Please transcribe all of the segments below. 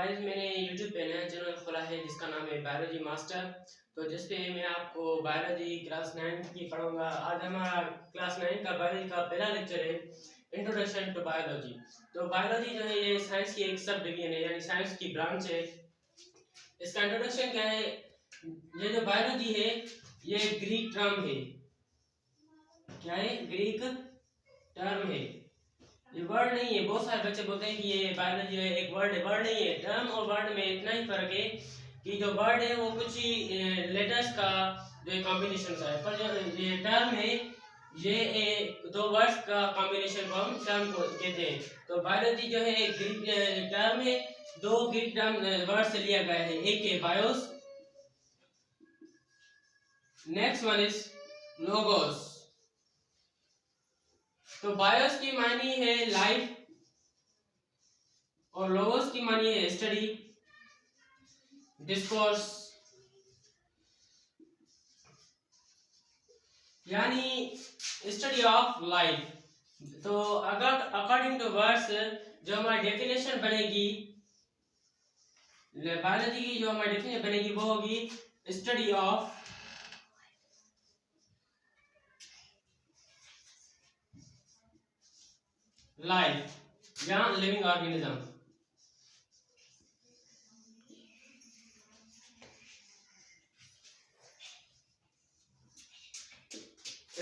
Guys मैंने YouTube पे नया चैनल खोला है जिसका नाम है बायोलॉजी मास्टर। तो जिस पे मैं आपको बायोलॉजी क्लास 9 की पढ़ाऊंगा। आज हमारा क्लास 9 का बायोलॉजी का पहला लेक्चर है, इंट्रोडक्शन टू बायोलॉजी। तो बायोलॉजी जो है ये साइंस की एक सब डिवीजन है, यानी साइंस की ब्रांच है। इसका इंट्रोडक्शन क्या है? ये जो बायोलॉजी है ये ग्रीक टर्म है। क्या है? ग्रीक टर्म है, ये वर्ड नहीं है। बहुत सारे बच्चे बोलते हैं कि ये बायोलॉजी है, एक वर्ड है। वर्ड नहीं है, टर्म और वर्ड में इतना ही फर्क है कि जो वर्ड है वो कुछ ही लेटर्स का जो कॉम्बिनेशन का है, पर जो ये टर्म है ये दो वर्ड्स का कॉम्बिनेशन को हम टर्म को कहते हैं। तो बायोलॉजी जो है एक ग्रीक टर्म है, दो ग्रीक टर्म वर्ड से लिया गया है। एक है BIOS, next one is logos. तो बायोस की मानी है लाइफ और लोगोस की मानी है स्टडी, डिस्कोर्स, यानी स्टडी ऑफ लाइफ। तो अगर अकॉर्डिंग टू वर्ड्स जो हमारी डेफिनेशन बनेगी बायोलॉजी की, जो हमारी डेफिनेशन बनेगी वो होगी स्टडी ऑफ लाइफ या living organism.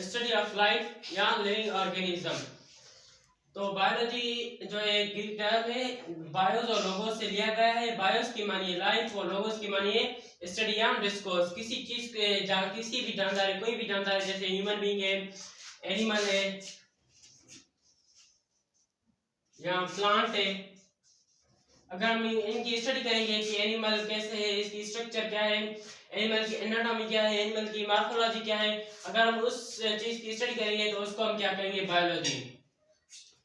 Study of life या लिविंग ऑर्गेनिज्म। तो बायोलॉजी जो है ग्रीक टर्म है, बायोस और लोगोस से लिया गया है। बायोस की मानिए लाइफ और लोगोस की मानिए स्टडी या डिस्कोर्स। किसी चीज के किसी भी जानकारी, कोई भी जानकारी, जैसे ह्यूमन बीइंग है, एनिमल है या प्लांट है, अगर हम इनकी स्टडी करेंगे कि एनिमल कैसे है, इसकी स्ट्रक्चर क्या है, एनिमल की एनाटॉमी क्या है, एनिमल की मॉर्फोलॉजी क्या है, अगर हम उस चीज की स्टडी करेंगे तो उसको हम क्या कहेंगे? बायोलॉजी।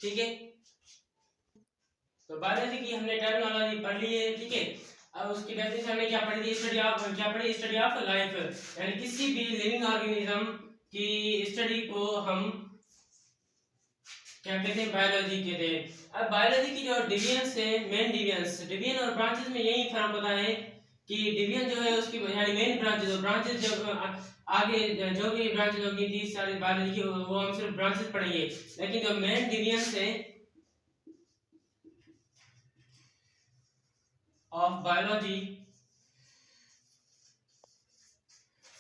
ठीक है, तो बायोलॉजी की हमने टर्मिनोलॉजी पढ़ ली है। ठीक है, अब उसकी डेफिनेशन हमने क्या पढ़ी थी? स्टडी ऑफ, क्या पढ़ी? स्टडी ऑफ लाइफ, यानी किसी भी लिविंग ऑर्गेनिज्म की स्टडी को हम क्या कहते हैं? बायोलॉजी कहते हैं। अब बायोलॉजी की जो डिविजन्स है, मेन डिविजन्स, डिवीजन और ब्रांचेस में यही फर्क होता है कि डिवीजन जो है उसकी यानी मेन ब्रांचेस और ब्रांचेस जो आगे जो भी ब्रांचेस होगी 30 40 बायोलॉजी की, वो हम सिर्फ ब्रांचेस पढ़ेंगे। लेकिन जो मेन डिविजन्स है ऑफ बायोलॉजी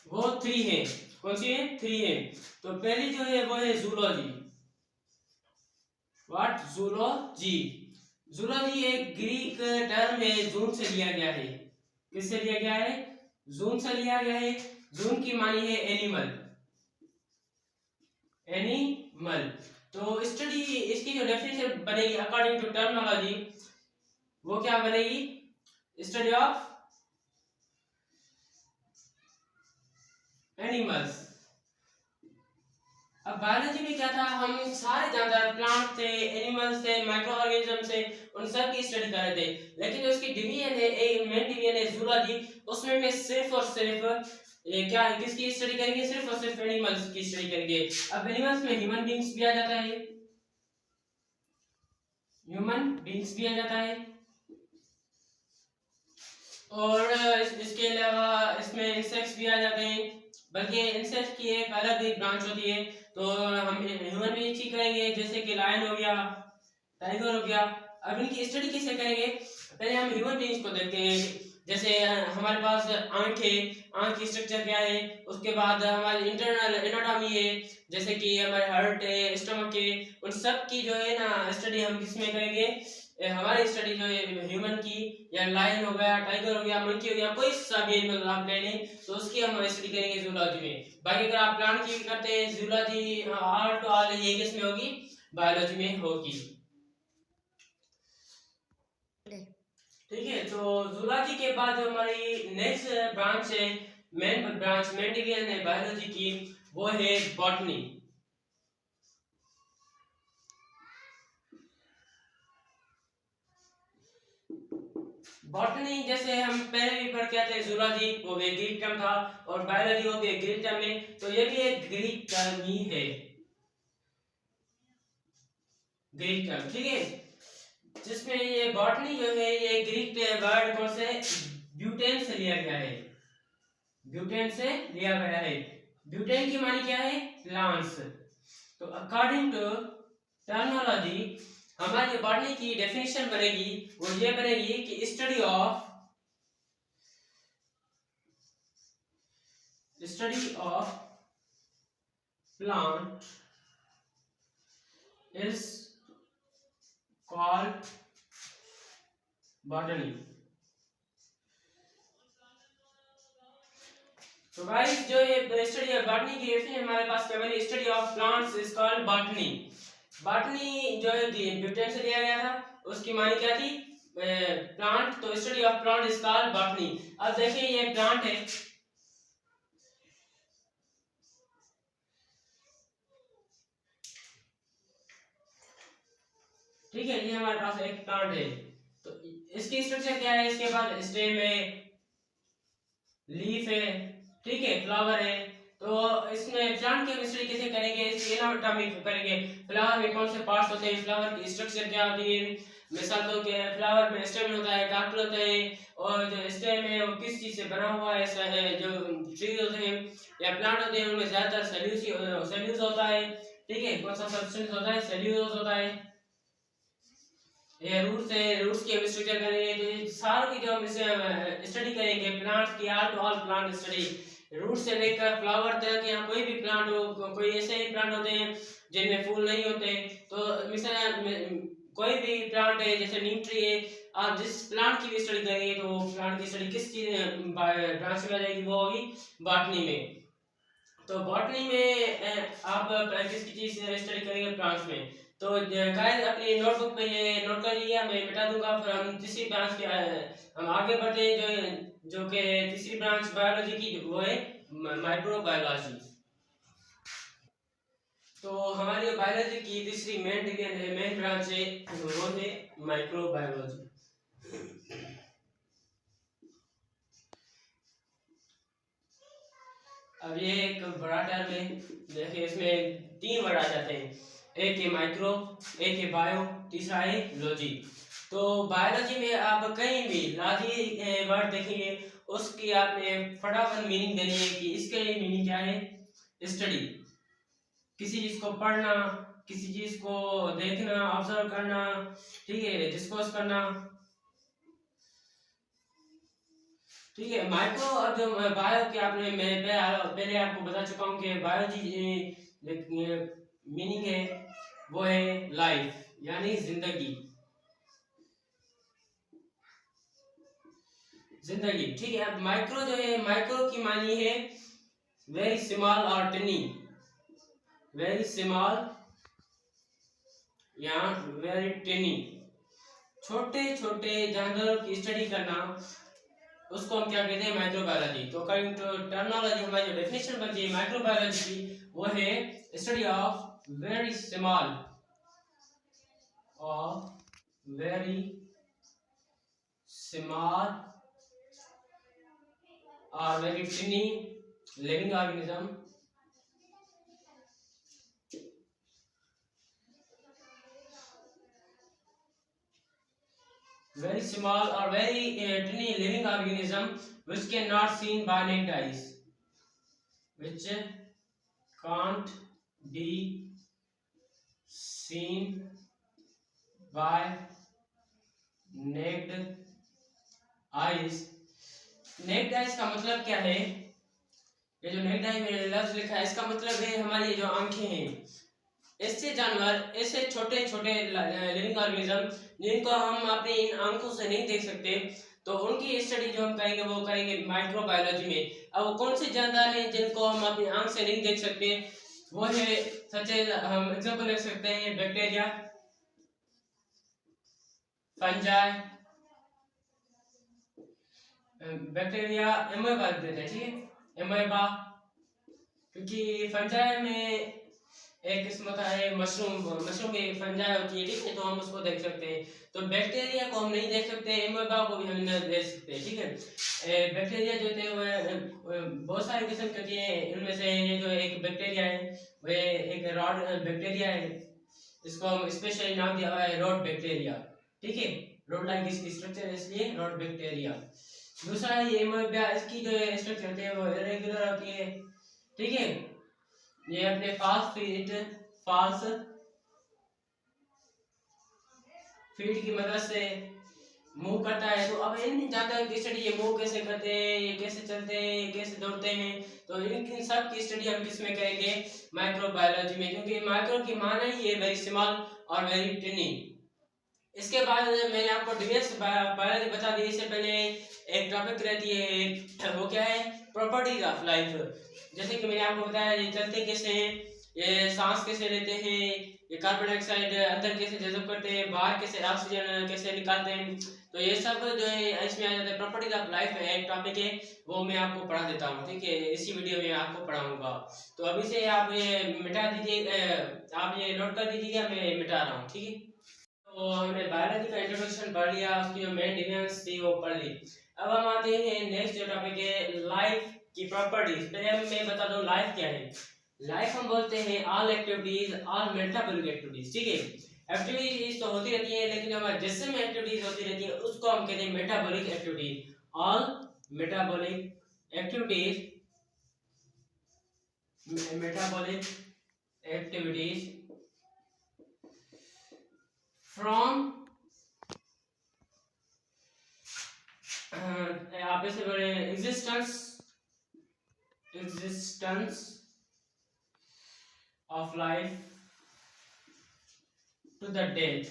वो 3 है। कौन सी है? 3 है। तो पहली जो है वो है जूलॉजी। व्हाट? जूलॉजी। जूलॉजी एक ग्रीक टर्म है, जून से लिया गया है। किससे लिया गया है? जून से लिया गया है। जून की मानी है एनिमल, एनिमल। तो स्टडी, इसकी जो डेफिनेशन बनेगी अकॉर्डिंग टू टर्मिनोलॉजी वो क्या बनेगी? Study of animals. अब बायोलॉजी में क्या था? हम सारे जानदार प्लांट थे, एनिमल्स थे, माइक्रो ऑर्गेनिज्म थे, उन सब की स्टडी कर रहे थे। लेकिन जो उसकी डिवीजन है, एक मेन डिवीजन है जूलॉजी, उसमें मैं सिर्फ और सिर्फ ये क्या है, किसकी स्टडी करेंगे? सिर्फ और सिर्फ एनिमल्स की स्टडी करेंगे। अब एनिमल्स में ह्यूमन बीइंग्स भी आ जाता है, ह्यूमन बीइंग्स भी आ जाता है, और इसके अलावा इसमें इंसेक्ट्स भी आ जाते हैं। बल्कि इंसेक्ट्स की एक अलग ही ब्रांच होती है। तो हम ह्यूमन बीइंग्स की करेंगे, जैसे कि लायन हो गया, टाइगर हो गया। अब इनकी स्टडी किसे करेंगे? पहले हम ह्यूमन बीइंग्स को देखते हैं। जैसे हमारे पास आंख है, आंख की स्ट्रक्चर क्या है, उसके बाद हमारी इंटरनल एनाटॉमी है, जैसे कि हमारे हार्ट है, स्टमक है, उन सब की जो है ना स्टडी हम किसमें करेंगे? हमारी स्टडी जो है ह्यूमन की, या लायन हो गया, टाइगर हो गया, मंकी हो गया, कोई सा भी एनिमल आप ले लें तो उसकी हम स्टडी करेंगे जूलॉजी में। बाकी अगर आप प्लांट की करते हैं जूलॉजी, ऑल टू ऑल ये किसमें होगी? बायोलॉजी में होगी। ठीक है, तो जूलॉजी के बाद जो हमारी नेक्स्ट ब्रांच है, मेन ब्रांच, मेन डिवीजन है बायोलॉजी की, वो है बॉटनी। बॉटनी जैसे हम पहले भी पढ़ के आते हैं, जूलॉजी वो भी ग्रीक टर्म था और बायोलॉजी वो भी ग्रीक टर्म है, तो ये भी एक ग्रीक टर्म ही है, ग्रीक टर्म। ठीक है, जिसमें ये बॉटनी जो है ये ग्रीक वर्ड कौन से ब्यूटेन से लिया गया है, ब्यूटेन से लिया गया है। ब्यूटेन की मानी क्या है, प्लांट्स। तो अकॉर्डिंग टू टर्मिनोलॉजी हमारी बॉटनी की डेफिनेशन बनेगी वो ये बनेगी कि study of plant is called botany। तो गाइस जो ये स्टडी है बॉटनी की डेफिनेशन हमारे पास क्या बनी, study of plants is called botany. Botany जो है ब्यूटेन से लिया गया था, उसकी मानी क्या थी, प्लांट। तो study of plant is called botany. अब देखिए ये प्लांट है, ठीक है, ये हमारे पास एक प्लांट है। तो इसकी स्ट्रक्चर क्या है, इसके पास स्टेम है, लीफ है, ठीक है, फ्लावर है। तो इसमें प्लांट की केमिस्ट्री कैसे करेंगे, इसकी एनाटॉमी करेंगे, फ्लावर में कौन से पार्ट्स होते हैं, फ्लावर की स्ट्रक्चर क्या होती है। मिसाल तो के फ्लावर में स्टेम होता है, कार्पेल होता है, और जो स्टेम है वो किस चीज से बना हुआ है, ऐसा है जो ट्रीज होते हैं या प्लांट होते हैं उनमें ज्यादातर सेल्यूलोज होता है, ठीक है। कौन सा सब्सटेंस होता है, सेल्यूलोज होता है। ये रूट्स है, रूट्स की हम स्ट्रक्चर करेंगे। तो सारों की जो हम स्टडी करेंगे प्लांट्स की, all to all plant study, root से लेकर फ्लावर तक, या कोई भी प्लांट हो, कोई ऐसे ही प्लांट होते हैं जिनमें फूल नहीं होते। तो मिसाल कोई भी प्लांट है जैसे नीम ट्री है, आप जिस प्लांट की भी स्टडी करेंगे तो प्लांट की स्टडी किस चीज ब्रांच में आ जाएगी, वो होगी बॉटनी में। तो बॉटनी में आप किसकी चीज स्टडी करेंगे, प्लांट्स में। तो गाइस अपनी नोटबुक पे ये नोट कर लिया, मैं मिटा दूंगा। फिर हम तीसरी ब्रांच के हम आगे बढ़ते हैं, जो कि तीसरी ब्रांच बायोलॉजी की वो है माइक्रोबायोलॉजी। तो हमारी बायोलॉजी की तीसरी मेन ब्रांच है वो है माइक्रोबायोलॉजी। अब ये एक बड़ा टर्म है, देखिए इसमें 3 वर्ड आ जाते हैं, एक है माइक्रो, एक है बायो, तीसरा है लॉजी। तो बायोलॉजी में आप कहीं भी लॉजी वर्ड देखेंगे उसकी आपने फटाफट मीनिंग देनी है कि इसके लिए मीनिंग क्या है, स्टडी, किसी चीज को पढ़ना, किसी चीज को देखना, ऑब्जर्व करना, ठीक है, डिस्कस करना, ठीक है। माइक्रो और जो बायो के आपने मैं पहले आपको बता चुका हूँ कि बायोलॉजी मीनिंग है वो है लाइफ, यानी जिंदगी, जिंदगी, ठीक है। अब माइक्रो जो है, माइक्रो की मानी है वेरी स्मॉल और टिनी, वेरी स्मॉल या वेरी टिनी, छोटे छोटे जानवरों की स्टडी करना, उसको हम क्या कहते हैं, माइक्रोबायोलॉजी। तो अकॉर्डिंग टू टर्मिनोलॉजी हमारी जो डेफिनेशन बनती है माइक्रोबायोलॉजी की वो है स्टडी ऑफ वेरी स्मॉल और very टिनी living organism, very small or very tiny living organism which cannot seen by naked eyes, which can't be seen by naked eyes। naked eyes का मतलब क्या है, ये जो naked eye में लफ्ज लिखा है इसका मतलब है हमारी जो आंखें हैं, ऐसे जानवर, ऐसे छोटे छोटे लिविंग ऑर्गेनिज्म जिनको हम अपनी इन आंखों से नहीं देख सकते, तो उनकी स्टडी जो हम करेंगे वो करेंगे माइक्रोबायोलॉजी में। अब वो कौन से जानवर हैं जिनको हम अपनी आंख से नहीं देख सकते, वो है सच हम एग्जांपल ले सकते हैं बैक्टीरिया, फंजाई, बैक्टीरिया, एमोeba देते हैं, ठीक है, एमोeba, क्योंकि फंजाई में एक किस्म होता है मशरूम, मशरूम की फंजाई होती है, ठीक है, तो हम उसको देख सकते हैं। तो बैक्टीरिया को हम नहीं देख सकते, एमोeba को भी हम नहीं देख सकते, ठीक है। बैक्टीरिया जो होते हैं वो बहुत सारे किस्म के होते हैं, इनमें से ये जो एक बैक्टीरिया है वो एक रॉड बैक्टीरिया है, इसको हम स्पेशली नाम दिया हुआ है रॉड बैक्टीरिया। ठीक है, रोड लाइक इसकी स्ट्रक्चर है इसलिए रोड बैक्टीरिया। दूसरा ये एमोबिया, इसकी जो स्ट्रक्चर होती है वो इरेगुलर होती है, ठीक है, ये अपने फास्ट फीट की मदद से मूव करता है। तो अब इन जानता की स्टडी ये मूव कैसे करते हैं, ये कैसे चलते हैं, ये कैसे दौड़ते हैं, तो इन सब की स्टडी हम किस में करेंगे, माइक्रोबायोलॉजी में, क्योंकि माइक्रो की माना ही है वेरी स्मॉल और वेरी टिनी। इसके बाद मैंने आपको डिटेल्स बायोलॉजी बता दी। इससे पहले एक टॉपिक रहती है, वो क्या है, प्रॉपर्टीज ऑफ लाइफ। जैसे कि मैंने आपको बताया ये चलते कैसे हैं, ये सांस कैसे लेते हैं, ये कार्बन डाइऑक्साइड अंदर कैसे जज़ब करते हैं, बाहर कैसे ऑक्सीजन कैसे निकालते हैं, तो ये सब जो है इसमें आ जाता है। प्रॉपर्टीज ऑफ लाइफ एक टॉपिक है, वो मैं आपको पढ़ा देता हूँ, ठीक है, इसी वीडियो में आपको पढ़ाऊंगा। तो अभी से आप ये मिटा दीजिए, आप ये नोट कर दीजिएगा, मैं मिटा रहा हूँ, ठीक है। तो हमने बायोलॉजी का इंट्रोडक्शन पढ़ लिया, उसकी जो मेन डिफरेंस थी वो पढ़ ली। अब हम आते हैं नेक्स्ट जो टॉपिक है लाइफ की प्रॉपर्टीज। पहले मैं बता दूं लाइफ क्या है। लाइफ हम बोलते हैं all activities, all metabolic activities, ठीक है। एक्टिविटीज तो होती रहती है, लेकिन हमारे जिस्म में एक्टिविटीज होती रहती है उसको हम कहते हैं metabolic activities. All metabolic activities, metabolic activities from आप इसे बोले existence of life to the death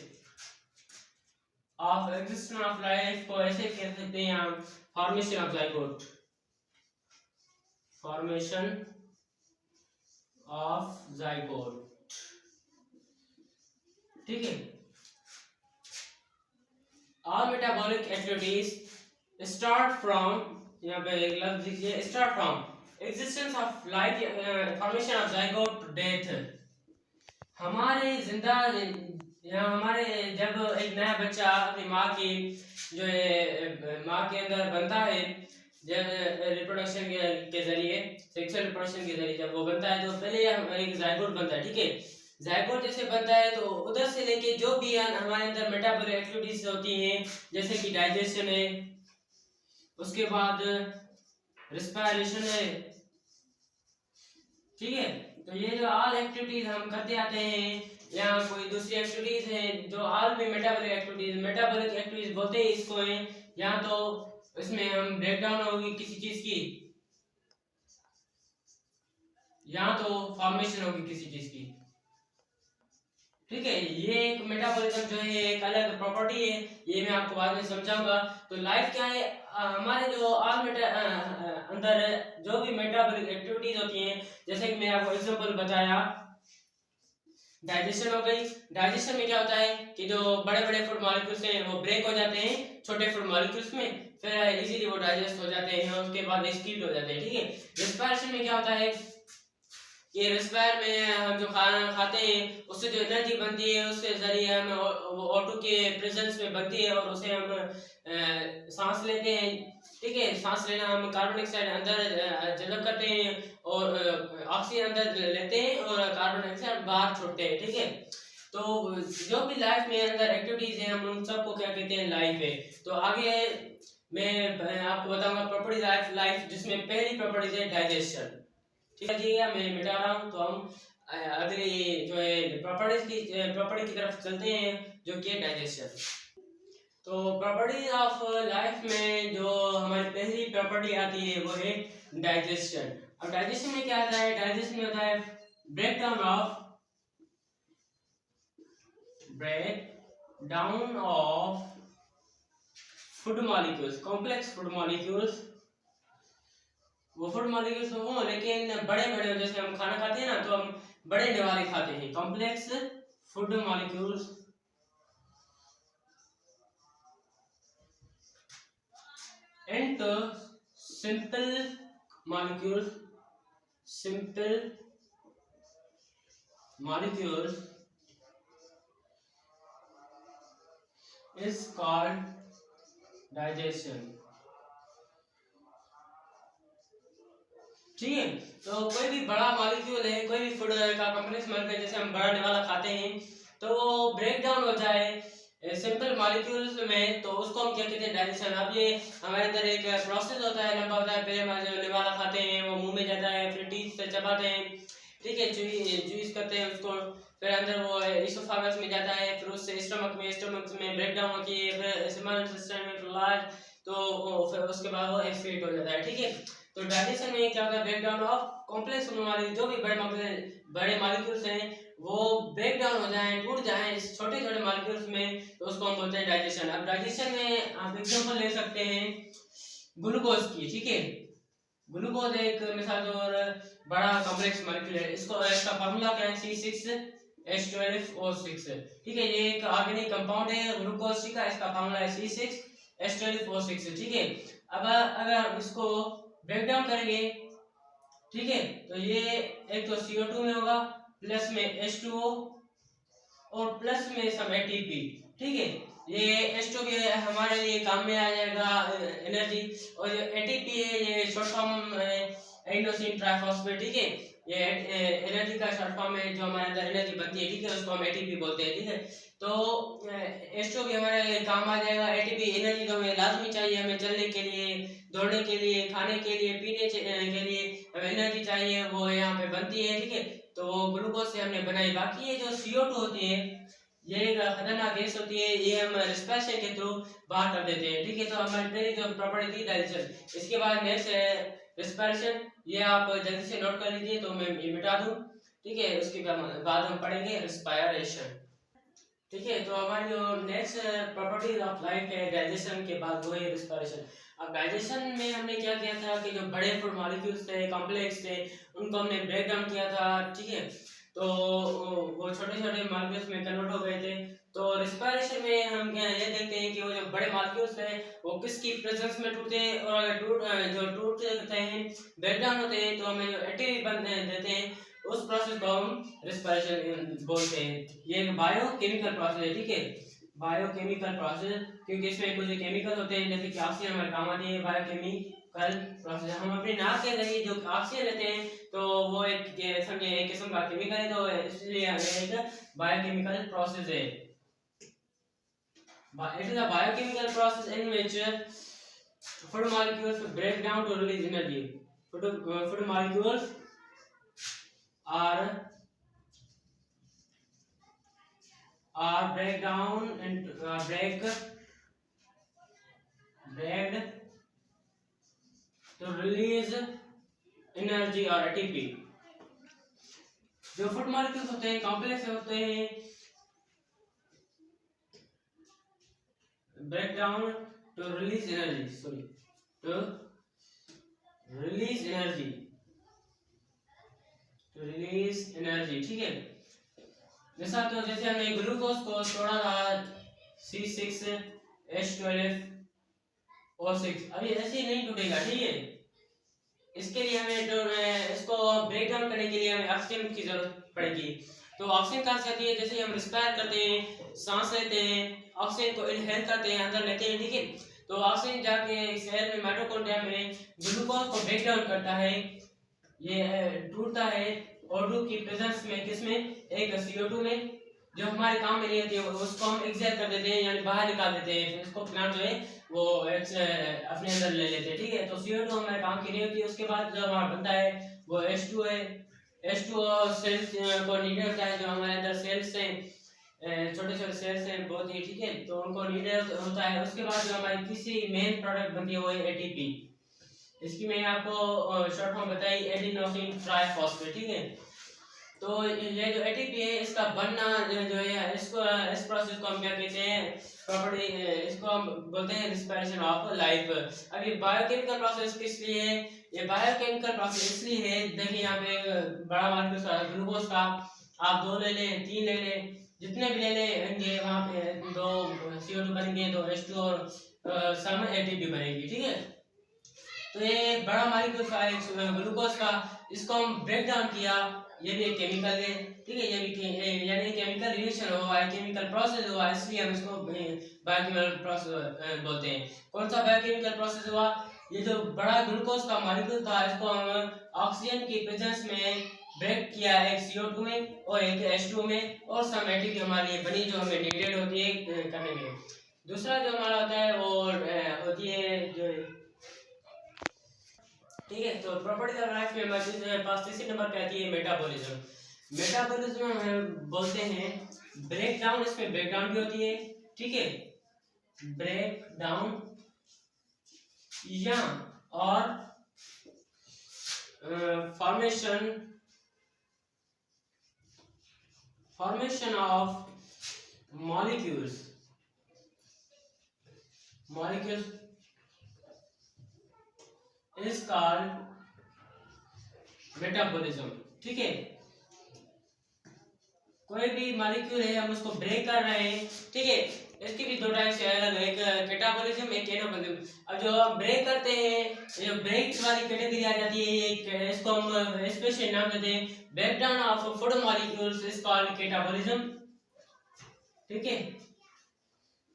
of existence of life को ऐसे कह सकते हैं हम formation of zygote, formation of zygote, ठीक है। All metabolic activities start from, यहाँ पे एक लफ्ज लिखिए, start from existence of life, formation of zygote to death. हमारे जिंदा यहाँ हमारे जब एक नया बच्चा अपनी माँ की जो है माँ के अंदर बनता है, जब रिप्रोडक्शन के जरिए, सेक्सुअल रिप्रोडक्शन के जरिए जब वो बनता है, तो पहले एक जाइगोट बनता है, ठीक है। जाइगोट जैसे बनता है तो उधर से लेके जो भी हमारे अंदर मेटाबॉलिक एक्टिविटीज होती हैं, जैसे कि डाइजेशन है, उसके बाद रेस्पिरेशन है, ठीक है। तो ये जो ऑल एक्टिविटीज हम करते आते हैं, या कोई दूसरी एक्टिविटीज हैं जो ऑल भी मेटाबॉलिक एक्टिविटीज बोलते हैं इसको है, या तो इसमें हम ब्रेकडाउन होगी किसी चीज की, या तो फॉर्मेशन होगी किसी चीज की, ठीक है। ये एक मेटाबॉलिज्म जो है एक अलग प्रॉपर्टी है, ये मैं आपको बाद में समझाऊंगा। तो लाइफ क्या है, हमारे जो अंदर जो भी मेटाबॉलिक एक्टिविटीज होती हैं, जैसे कि मैं आपको एग्जांपल बताया, डाइजेशन हो गई। डाइजेशन में क्या होता है कि जो बड़े बड़े फूड मॉलिक्यूल्स हैं वो ब्रेक हो जाते हैं छोटे फूड मॉलिक्यूल्स में, फिर इजीली वो डाइजेस्ट हो जाते हैं, उसके बाद एक्सक्रीट हो जाते हैं, ठीक है। रेस्पिरेशन में क्या होता है, ये रेस्पिरेट में हम जो खाना खाते हैं उससे जो एनर्जी बनती है उसके जरिए हम वो O2 के प्रेजेंस में बनती है, और उसे हम सांस लेते हैं, ठीक है। सांस लेना, हम कार्बन डाइऑक्साइड अंदर जज़ब करते हैं और ऑक्सीजन अंदर लेते हैं और कार्बन डाइऑक्साइड बाहर छोड़ते हैं, ठीक है। तो जो भी लाइफ में अंदर एक्टिविटीज हैं हम उन सबको क्या कहते हैं, लाइफ है। तो आगे मैं आपको बताऊंगा प्रॉपर्टीज ऑफ लाइफ, जिसमें पहली प्रॉपर्टीज है डाइजेशन, ठीक है। मैं मिटा रहा हूँ, तो हम अगले जो है प्रॉपर्टी की तरफ चलते हैं, जो कि डाइजेशन। तो प्रॉपर्टीज ऑफ लाइफ में जो हमारी पहली प्रॉपर्टी आती है वो है डाइजेशन। अब डाइजेशन में क्या आता है, डाइजेशन में होता है break down of food molecules, complex food molecules. वो फूड मॉलिक्यूल्स हो लेकिन बड़े बड़े, जैसे हम खाना खाते हैं ना तो हम बड़े निवाले खाते हैं, complex food molecules and simple molecules is called digestion, ठीक है। तो कोई भी बड़ा मॉलिक्यूल है, कोई भी फूड का कॉम्प्लेक्स मॉलिक्यूल जैसे हम बड़ा निवाला खाते हैं, तो वो ब्रेक डाउन हो जाए सिंपल मॉलिक्यूल्स में, तो उसको हम क्या कहते हैं, डाइजेशन। अब ये हमारे अंदर एक प्रोसेस होता है, लंबा होता है। पहले हम जो निवाला खाते हैं वो मुंह में जाता है, फिर टीथ से चबाते हैं, ठीक है, चूइस करते हैं उसको, फिर अंदर वो इसोफागस में जाता है, फिर उससे स्टमक में ब्रेक डाउन होती है, फिर स्मॉल इंटेस्टाइन में फिर लार्ज, तो फिर उसके बाद वो एक्सक्रीट हो जाता है, ठीक है। तो डाइजेशन में क्या होता है, break down of complex molecule, जो भी बड़े मॉलिक्यूल्स हैं वो ब्रेक डाउन हो जाएं, टूट जाएं इस छोटे छोटे मॉलिक्यूल्स में, तो उसको हम बोलते हैं डाइजेशन। अब डाइजेशन में आप एग्जांपल ले सकते हैं ग्लूकोज की, ठीक है। ग्लूकोज एक मिसाल और बड़ा कॉम्प्लेक्स मॉलिक्यूल है, इसको इसका फार्मूला क्या है, C6H12O6, ठीक है। ये एक ऑर्गेनिक कंपाउंड है ग्लूकोज का, इसका फार्मूला है C6H12O6, ठीक है। अब अगर हम इसको ब्रेक डाउन करेंगे, ठीक है, तो ये एक तो CO2 में होगा, प्लस में H2O और प्लस में सब ATP, ठीक है। ये H2 भी हमारे लिए काम में आ जाएगा एनर्जी, और जो ATP है ये शॉर्ट फॉर्म एडिनोसिन ट्राइफॉस्फेट, ठीक है। ये एनर्जी का शॉर्ट फॉर्म है, जो हमारे अंदर एनर्जी बनती है, ठीक है, उसको हम ATP बोलते हैं, ठीक है। तो H2 भी हमारे लिए काम आ जाएगा। ATP एनर्जी तो हमें लाजमी चाहिए, हमें चलने के लिए, दौड़ने के लिए, खाने के लिए, पीने के लिए हमें एनर्जी चाहिए, वो यहाँ पे बनती है, ठीक है। तो ग्लूकोज से हमने बनाई। बाकी ये जो CO2 होती है ये एक खतरनाक गैस होती है, ये हम रेस्पिरेशन के थ्रू बाहर कर देते हैं, ठीक है। तो हमारी पहली जो प्रॉपर्टी थी डाइजेशन, इसके बाद नेक्स्ट है रेस्पिरेशन, ये आप जल्दी से नोट कर लीजिए, तो मैं ये मिटा दूं, ठीक है। उसके बाद हम पढ़ेंगे रेस्पिरेशन, ठीक है। तो हमारी जो नेक्स्ट प्रॉपर्टीज ऑफ लाइफ है डाइजेशन के बाद, वो है रेस्पिरेशन। अब डाइजेशन में हमने क्या किया था कि जो बड़े फूड मॉलिक्यूल्स थे, कॉम्प्लेक्स थे, उनको हमने ब्रेक डाउन किया था, ठीक है। तो वो छोटे छोटे मॉलिक्यूल्स में कन्वर्ट हो गए थे। तो रेस्पिरेशन में हम ये देखते हैं कि वो जो बड़े मॉलिक्यूल्स हैं वो किसकी प्रेजेंस में टूटते हैं, और अगर टूटते हैं, ब्रेक डाउन होते हैं, तो हमें जो एटीपी बन देते हैं, उस प्रोसेस को हम रेस्पिरेशन बोलते हैं। ये एक बायोकेमिकल प्रोसेस है, ठीक है, बायोकेमिकल प्रोसेस, क्योंकि इसमें कुछ केमिकल होते हैं, जैसे कि ऑक्सीजन हमारे काम आती है, बायोकेमिकल प्रोसेस। हम अपनी नाक के जरिए जो ऑक्सीजन लेते हैं, तो वो एक समझे एक किस्म का केमिकल है, तो इसलिए एक बायोकेमिकल प्रोसेस है। It is a biochemical process in which food molecules break down to release energy. Food molecules are break down and break to release energy or ATP. जो फूड मॉलिक्यूल्स होते हैं, complex होते हैं, break down to release energy, to release energy, ठीक है। मिसाल तो जैसे हमने ग्लूकोज को तोड़ा था C6H12O6, अभी ऐसे ही नहीं टूटेगा, ठीक है। इसके लिए हमें इसको ब्रेक डाउन करने के लिए हमें ऑक्सीजन की जरूरत पड़ेगी। तो ऑक्सीजन कहाँ से आती है, जैसे हम रिस्पायर करते हैं, सांस लेते हैं, ऑक्सीजन को इनहेल करते हैं, अंदर लेते हैं, ठीक है। तो ऑक्सीजन जाके सेल में माइटोकॉन्ड्रिया में ग्लूकोज को ब्रेक डाउन करता है, ये टूटता है O2 की प्रेजेंस में, किसमें, एक CO2 में, जो हमारे काम में नहीं होती है, उसको हम एक्सहेल कर देते हैं, यानी बाहर निकाल देते हैं, इसको प्लांट जो है वो अपने अंदर ले लेते हैं, ठीक है। तो CO2 हमारे काम की नहीं होती है। उसके बाद जो हमारा बनता है वो H2 है। H2O सेल्स को नीडेड होता है, जो हमारे अंदर सेल्स हैं, छोटे छोटे सेल्स हैं बहुत ही, ठीक है, तो उनको नीडेड होता है। उसके बाद जो हमारी तीसरी मेन प्रोडक्ट बनती है वो है ATP। इसकी मैं आपको शॉर्ट फॉर्म बताई, एडिनोसिन ट्राइफॉस्फेट, ठीक है। तो ये जो ATP है, इसका बनना जो है, इसको इस प्रोसेस को हम क्या कहते हैं, प्रॉपर्टी, इसको हम बोलते हैं रेस्पिरेशन ऑफ लाइफ। अब ये बायोकेमिकल प्रोसेस किस लिए है, ये बायोकेमिकल प्रोसेस इसलिए है, देखिए यहाँ पे बड़ा मॉलिक्यूल ग्लूकोज का आप 2 ले लें, 3 ले लें, जितने भी ले लेंगे, वहाँ पे 2 CO2 बनेंगे, 2 H2 और सम ATP बनेगी, ठीक है। तो ये बड़ा मॉलिक्यूल का ग्लूकोज का, इसको हम ब्रेक डाउन किया, ये भी एक केमिकल है, ठीक है, ये भी यानी केमिकल रिएक्शन हुआ है, केमिकल प्रोसेस हुआ, इसलिए हम इसको बायोकेमिकल प्रोसेस बोलते हैं। कौन सा बायोकेमिकल प्रोसेस हुआ, ये जो बड़ा ग्लूकोज का मॉलिक्यूल था, इसको हम ऑक्सीजन की प्रेजेंस में ब्रेक किया एक CO2 में और एक H2 में, और सम एटिविटी हमारे लिए बनी जो हमें नीडेड होती है करने में। दूसरा जो हमारा होता है वो होती है जो, ठीक है। तो प्रॉपर्टीज ऑफ लाइफ में हमारे पास तीसरे नंबर पे आती है मेटाबॉलिज्म। मेटाबॉलिज्म हम बोलते हैं ब्रेक डाउन, इसमें ब्रेक डाउन भी होती है, ठीक है, ब्रेक डाउन या और formation of molecules is called metabolism, ठीक है। कोई भी मॉलिक्यूल है हम उसको ब्रेक कर रहे हैं, ठीक है। इसकी भी दो टाइप से अलग है, एक कैटाबॉलिज्म एक एनाबॉलिज्म। अब जो हम ब्रेक करते हैं, जो ब्रेक वाली कैटेगरी आ जाती है, एक इसको हम स्पेशल नाम देते हैं breakdown of food molecules is called catabolism, ठीक है।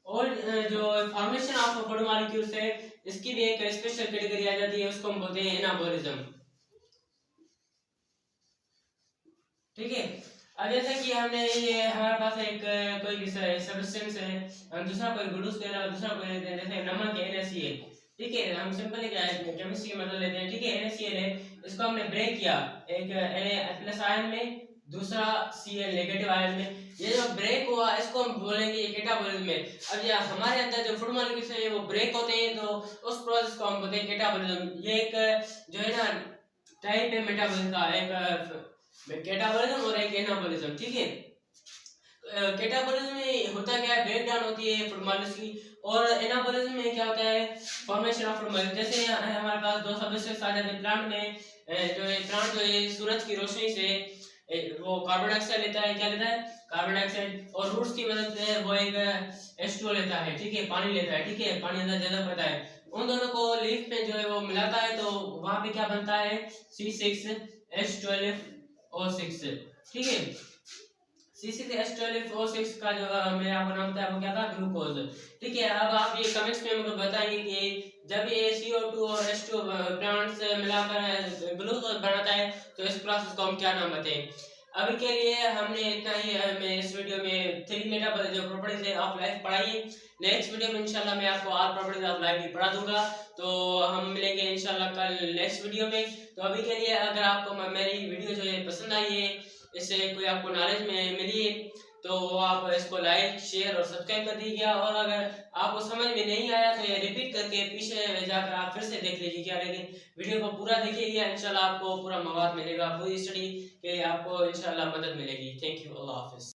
और जो फॉर्मेशन ऑफ फूड मॉलिक्यूल्स है, इसकी भी एक स्पेशल कैटेगरी आ जाती है, उसको हम बोलते हैं एनाबॉलिज्म, ठीक है। अब जैसे कि हमने ये हमारे पास एक कोई भी सब्सटेंस है, हम दूसरा कोई ग्लूकोज ले रहा है, दूसरा कोई जैसे नमक है NaCl, ठीक है, हम सिंपली केमिस्ट्री की मदद लेते हैं, ठीक है। NaCl है, इसको हमने ब्रेक किया एक Na+ आयन में, दूसरा Cl नेगेटिव आयन में, ये जो ब्रेक हुआ इसको हम बोलेंगे कैटाबॉलिज्म में। अब ये हमारे अंदर जो फूड मॉलिक्यूल्स है वो ब्रेक होते हैं, तो उस प्रोसेस को हम बोलते हैं कैटाबॉलिज्म। ये एक जो है ना टाइप है मेटाबॉलिज्म का, एक कैटाबॉलिज्म और एक एनाबॉलिज्म, ठीक है। कैटाबॉलिज्म में होता क्या है, ब्रेक डाउन होती है फूड मॉलिक्यूल्स की, और एनाबॉलिज्म में क्या होता है, फॉर्मेशन ऑफ फूड मॉलिक्यूल्स। जैसे हमारे पास दो सब्सटेंस आ जाते हैं प्लांट में, प्लांट जो है सूरज की रोशनी से वो कार्बन डाइऑक्साइड लेता है, क्या लेता है, कार्बन डाइऑक्साइड, और रूट्स की मदद से वो एक H2O लेता है, ठीक है, पानी लेता है, ठीक है, पानी अंदर ज्यादा पड़ता है, उन दोनों को लीफ में जो है वो मिलाता है, तो वहां पे क्या बनता है C6H12O6, ठीक है। C6H12O6 का जो मैं आपको नाम बताया वो क्या था, ग्लूकोज, ठीक है। अब आप ये कमेंट्स में मुझे बताएंगे कि जब ये CO2 और H2 प्लांट्स मिलाकर ग्लूकोज बनाता है तो इस प्रोसेस को हम क्या नाम बताते हैं। अभी के लिए हमने इतना ही, मैं इस वीडियो में 3 मेटाबॉलिज्म प्रॉपर्टीज ऑफ लाइफ पढ़ाई है। नेक्स्ट वीडियो में इंशाल्लाह मैं आपको और प्रॉपर्टीज ऑफ लाइफ भी पढ़ा दूंगा, तो हम मिलेंगे इंशाल्लाह कल नेक्स्ट वीडियो में। तो अभी के लिए अगर आपको मेरी वीडियो जो है पसंद आई है, इससे कोई आपको नॉलेज में मिली है, तो आप इसको लाइक शेयर और सब्सक्राइब कर दीजिए, और अगर आपको समझ में नहीं आया तो ये रिपीट करके पीछे जाकर आप फिर से देख लीजिए क्या, लेकिन वीडियो को पूरा देखिएगा, इंशाल्लाह आपको पूरा मवाद मिलेगा, पूरी स्टडी के लिए आपको इंशाल्लाह मदद मिलेगी। Thank you, Allah Hafiz.